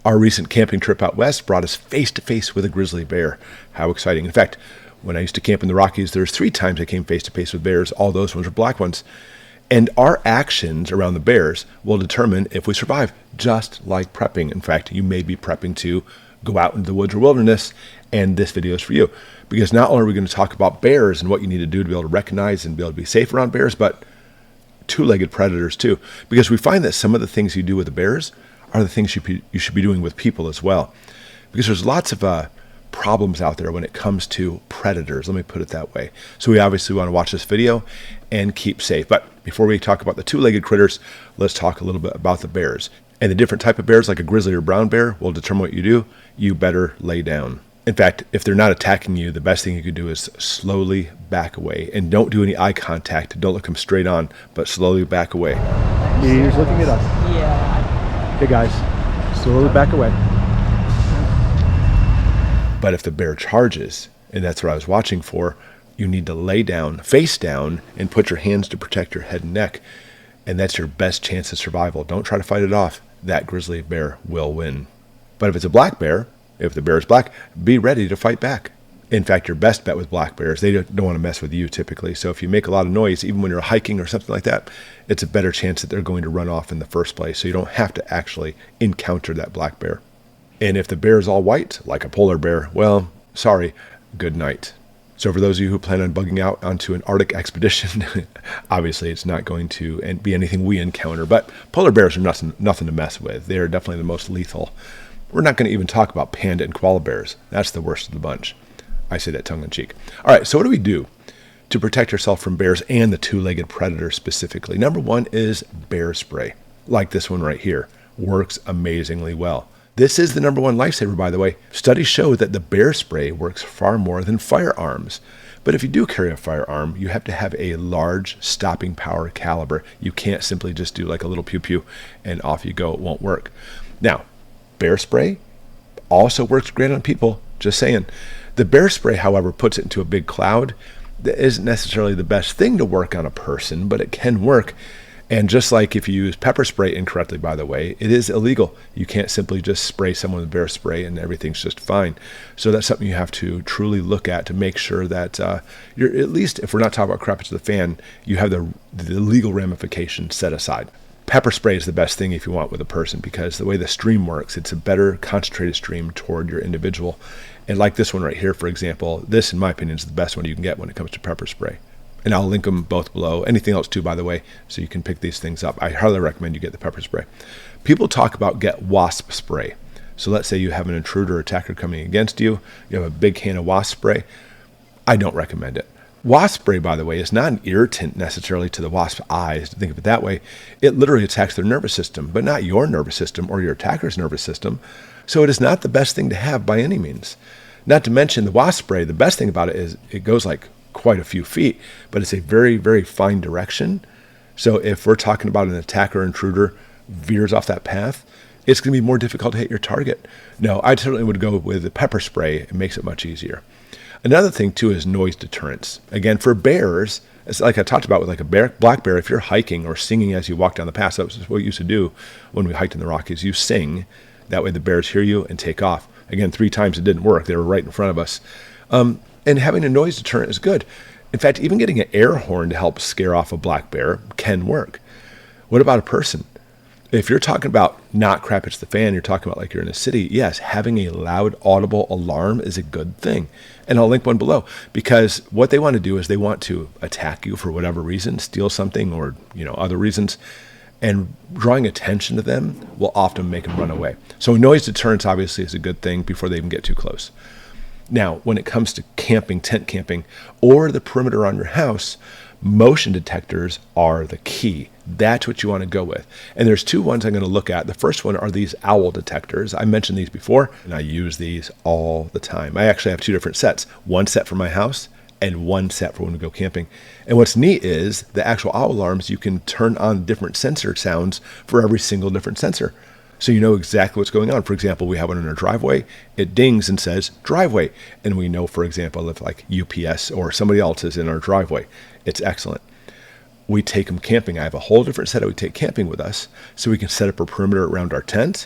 Our recent camping trip out west brought us face to face with a grizzly bear. How exciting. In fact, when I used to camp in the Rockies, there's 3 times I came face to face with bears. All those ones were black ones. And our actions around the bears will determine if we survive, just like prepping. In fact, you may be prepping to go out into the woods or wilderness, and this video is for you. Because not only are we going to talk about bears and what you need to do to be able to recognize and be able to be safe around bears, but two-legged predators too. Because we find that some of the things you do with the bears are the things you should be doing with people as well. Because there's lots of problems out there when it comes to predators. Let me put it that way. So we obviously want to watch this video and keep safe. But before we talk about the two-legged critters, let's talk a little bit about the bears. And the different type of bears, like a grizzly or brown bear, will determine what you do. You better lay down. In fact, if they're not attacking you, the best thing you can do is slowly back away. And don't do any eye contact. Don't look them straight on, but slowly back away. He's looking at us. Yeah. Okay, guys, slowly back away. But if the bear charges, and that's what I was watching for, you need to lay down, face down, and put your hands to protect your head and neck. And that's your best chance of survival. Don't try to fight it off. That grizzly bear will win. But if it's a black bear, if the bear is black, be ready to fight back. In fact, your best bet with black bears, they don't want to mess with you typically. So if you make a lot of noise, even when you're hiking or something like that, it's a better chance that they're going to run off in the first place. So you don't have to actually encounter that black bear. And if the bear is all white, like a polar bear, well, sorry, good night. So for those of you who plan on bugging out onto an Arctic expedition, obviously it's not going to be anything we encounter, but polar bears are nothing to mess with. They are definitely the most lethal. We're not going to even talk about panda and koala bears. That's the worst of the bunch. I say that tongue in cheek. All right, so what do we do to protect yourself from bears and the two-legged predator specifically? Number one is bear spray, like this one right here. Works amazingly well. This is the number one lifesaver, by the way. Studies show that the bear spray works far more than firearms. But if you do carry a firearm, you have to have a large stopping power caliber. You can't simply just do like a little pew-pew and off you go. It won't work. Now, bear spray also works great on people, just saying. The bear spray, however, puts it into a big cloud. That isn't necessarily the best thing to work on a person, but it can work. And just like if you use pepper spray incorrectly, by the way, it is illegal. You can't simply just spray someone with bear spray and everything's just fine. So that's something you have to truly look at to make sure that you're, at least if we're not talking about crap to the fan, you have the legal ramifications set aside. Pepper spray is the best thing if you want with a person, because the way the stream works, it's a better concentrated stream toward your individual. And like this one right here, for example, this, in my opinion, is the best one you can get when it comes to pepper spray. And I'll link them both below. Anything else too, by the way, so you can pick these things up. I highly recommend you get the pepper spray. People talk about get wasp spray. So let's say you have an intruder attacker coming against you. You have a big can of wasp spray. I don't recommend it. Wasp spray, by the way, is not an irritant necessarily to the wasp's eyes, to think of it that way. It literally attacks their nervous system, but not your nervous system or your attacker's nervous system. So it is not the best thing to have by any means. Not to mention the wasp spray, the best thing about it is it goes like quite a few feet, but it's a very, very fine direction. So if we're talking about an attacker or intruder veers off that path, it's going to be more difficult to hit your target. No, I certainly would go with the pepper spray. It makes it much easier. Another thing too is noise deterrence. Again, for bears, it's like I talked about with like a black bear, if you're hiking or singing as you walk down the path, that's what we used to do when we hiked in the Rockies. You sing, that way the bears hear you and take off. Again, 3 times it didn't work. They were right in front of us. And having a noise deterrent is good. In fact, even getting an air horn to help scare off a black bear can work. What about a person? If you're talking about not crap hits the fan, you're talking about like you're in a city, yes, having a loud, audible alarm is a good thing. And I'll link one below, because what they want to do is they want to attack you for whatever reason, steal something or, other reasons. And drawing attention to them will often make them run away. So noise deterrence obviously is a good thing before they even get too close. Now, when it comes to camping, tent camping, or the perimeter on your house, motion detectors are the key. That's what you want to go with. And there's 2 ones I'm going to look at. The first one are these owl detectors. I mentioned these before, and I use these all the time. I actually have 2 different sets. One set for my house and one set for when we go camping. And what's neat is the actual owl alarms, you can turn on different sensor sounds for every single different sensor. So you know exactly what's going on. For example, we have one in our driveway. It dings and says driveway. And we know, for example, if like UPS or somebody else is in our driveway. It's excellent. We take them camping. I have a whole different set that we take camping with us, so we can set up a perimeter around our tent.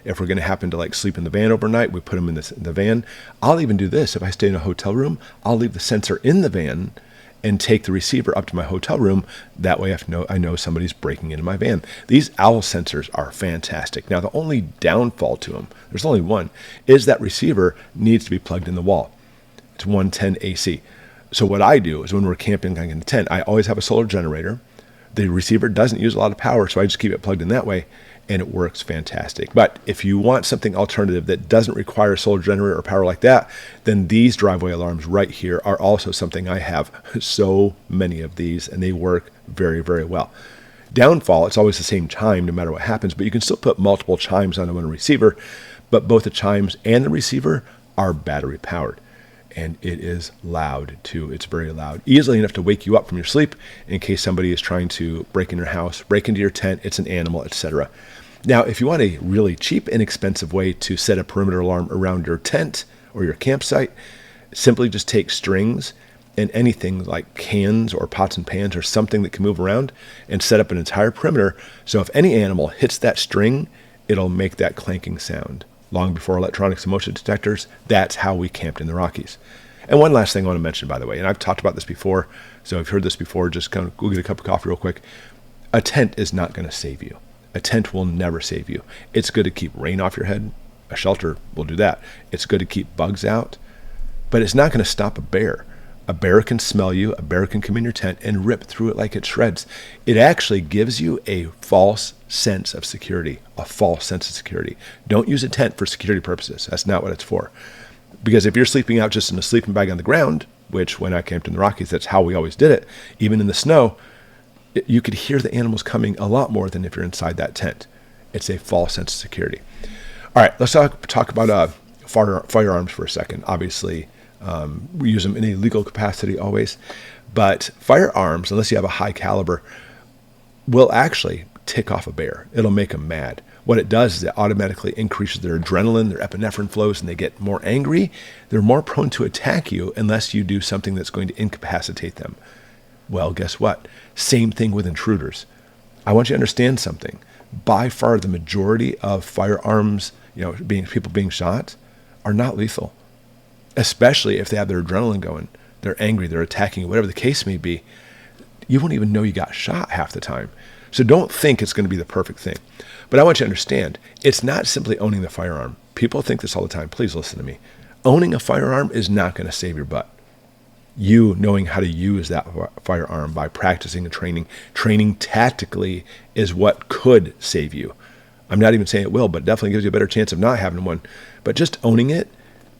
If we're going to happen to like sleep in the van overnight, we put them in the van. I'll even do this. If I stay in a hotel room, I'll leave the sensor in the van and take the receiver up to my hotel room. That way I know somebody's breaking into my van. These owl sensors are fantastic. Now, the only downfall to them, there's only one, is that receiver needs to be plugged in the wall. It's 110 AC. So what I do is when we're camping in the tent, I always have a solar generator. The receiver doesn't use a lot of power, so I just keep it plugged in that way, and it works fantastic. But if you want something alternative that doesn't require a solar generator or power like that, then these driveway alarms right here are also something I have so many of these, and they work very, very well. Downfall, it's always the same chime no matter what happens, but you can still put multiple chimes on one receiver, but both the chimes and the receiver are battery powered. And it is loud too. It's very loud, easily enough to wake you up from your sleep in case somebody is trying to break in your house, break into your tent, it's an animal, etc. Now, if you want a really cheap, inexpensive way to set a perimeter alarm around your tent or your campsite, simply just take strings and anything like cans or pots and pans or something that can move around and set up an entire perimeter. So if any animal hits that string, it'll make that clanking sound. Long before electronics and motion detectors, that's how we camped in the Rockies. And one last thing I want to mention, by the way, and I've talked about this before, so if you've heard this before, just kind of go get a cup of coffee real quick. A tent is not going to save you. A tent will never save you. It's good to keep rain off your head. A shelter will do that. It's good to keep bugs out, but it's not going to stop a bear. A bear can smell you. A bear can come in your tent and rip through it like it shreds. It actually gives you a false sense of security, a false sense of security. Don't use a tent for security purposes. That's not what it's for. Because if you're sleeping out just in a sleeping bag on the ground, which when I camped in the Rockies, that's how we always did it, even in the snow, you could hear the animals coming a lot more than if you're inside that tent. It's a false sense of security. All right, let's talk about firearms for a second. Obviously, we use them in a legal capacity always, but firearms, unless you have a high caliber, will actually tick off a bear. It'll make them mad. What it does is it automatically increases their adrenaline, their epinephrine flows, and they get more angry. They're more prone to attack you unless you do something that's going to incapacitate them. Well, guess what? Same thing with intruders. I want you to understand something. By far, the majority of firearms, people being shot, are not lethal. Especially if they have their adrenaline going. They're angry, they're attacking you, whatever the case may be. You won't even know you got shot half the time. So don't think it's going to be the perfect thing. But I want you to understand, it's not simply owning the firearm. People think this all the time. Please listen to me. Owning a firearm is not going to save your butt. You knowing how to use that firearm by practicing and training tactically is what could save you. I'm not even saying it will, but it definitely gives you a better chance of not having one. But just owning it,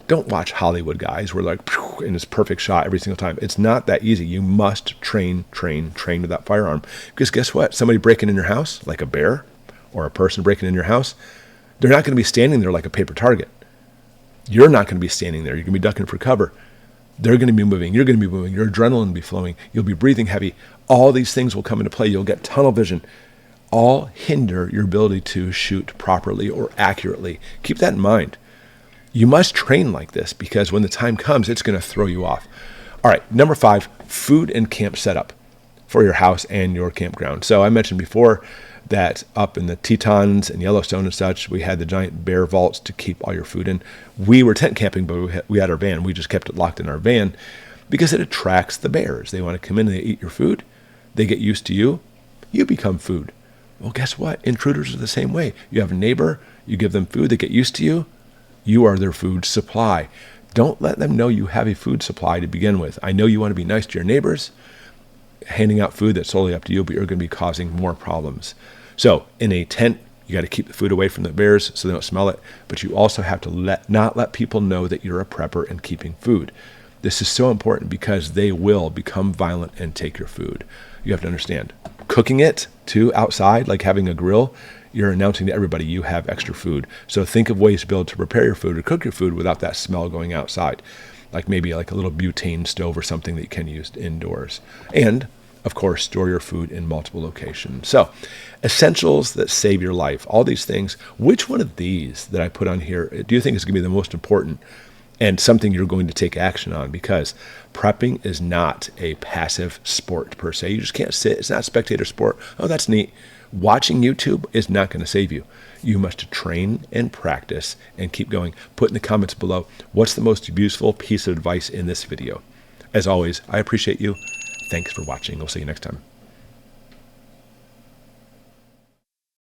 don't watch Hollywood guys where like, and it's perfect shot every single time. It's not that easy. You must train with that firearm. Because guess what? Somebody breaking in your house, like a bear, or a person breaking in your house, they're not going to be standing there like a paper target. You're not going to be standing there. You're going to be ducking for cover. They're going to be moving. You're going to be moving. Your adrenaline will be flowing. You'll be breathing heavy. All these things will come into play. You'll get tunnel vision. All hinder your ability to shoot properly or accurately. Keep that in mind. You must train like this because when the time comes, it's going to throw you off. All right, number 5, food and camp setup for your house and your campground. So I mentioned before that up in the Tetons and Yellowstone and such, we had the giant bear vaults to keep all your food in. We were tent camping, but we had our van. We just kept it locked in our van because it attracts the bears. They want to come in and they eat your food. They get used to you. You become food. Well, guess what? Intruders are the same way. You have a neighbor. You give them food. They get used to you. You are their food supply. Don't let them know you have a food supply to begin with. I know you want to be nice to your neighbors. Handing out food that's solely up to you, but you're going to be causing more problems. So in a tent, you got to keep the food away from the bears so they don't smell it. But you also have to not let people know that you're a prepper and keeping food. This is so important because they will become violent and take your food. You have to understand. Cooking it too outside, like having a grill, you're announcing to everybody you have extra food. So think of ways to be able to prepare your food or cook your food without that smell going outside. Like maybe like a little butane stove or something that you can use indoors. And of course, store your food in multiple locations. So essentials that save your life, all these things. Which one of these that I put on here do you think is going to be the most important and something you're going to take action on, because prepping is not a passive sport per se. You just can't sit. It's not a spectator sport. Oh, that's neat. Watching YouTube is not going to save you. You must train and practice and keep going. Put in the comments below, what's the most useful piece of advice in this video? As always, I appreciate you. Thanks for watching. We'll see you next time.